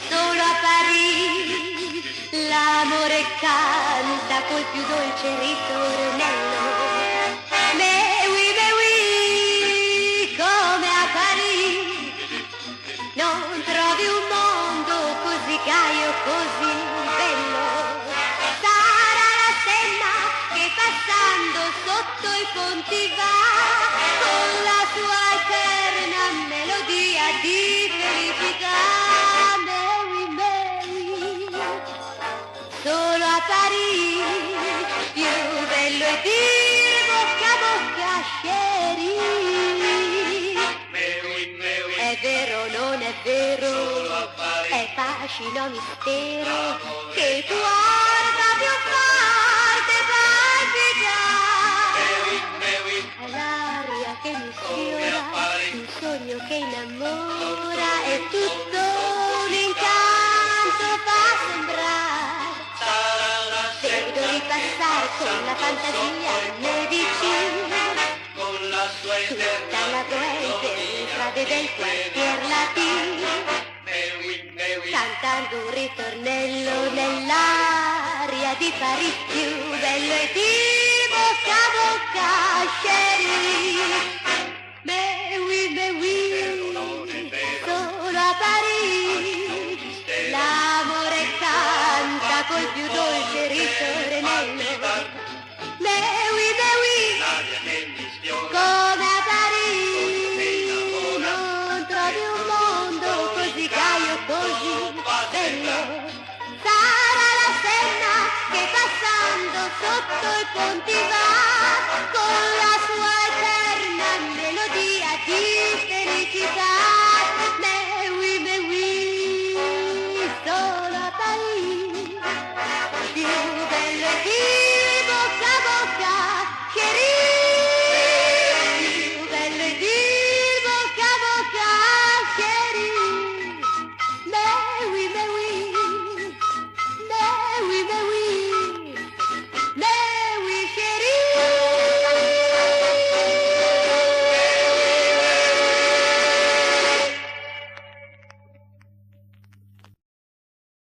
Solo a Parigi l'amore canta col più dolce ritornello. Mais oui, come a Parigi non trovi un mondo così gaio, così bello. Sarà la Senna che passando sotto i ponti va con la sua eterna melodia di felicità. Solo a Parigi, più bello è dire bocca a bocca, chérie. È vero, non è vero, è fascino mistero che porta più forte palpitare. È l'aria che mi sfiora, un sogno che innamora, è tutto un incanto fa sembrare. Vedo ripassare con la fantasia medicina tutta la bohème per le strade del quartier latino, cantando un ritornello nell'aria di Parigi. Più bello è dire bocca a bocca, chérie. Mais oui, solo a Parigi l'amore canta col più dolce ritornello. Mais oui, come a Parigi non trovi un mondo così gaio, così bello. Sarà la Senna che passando sotto i ponti va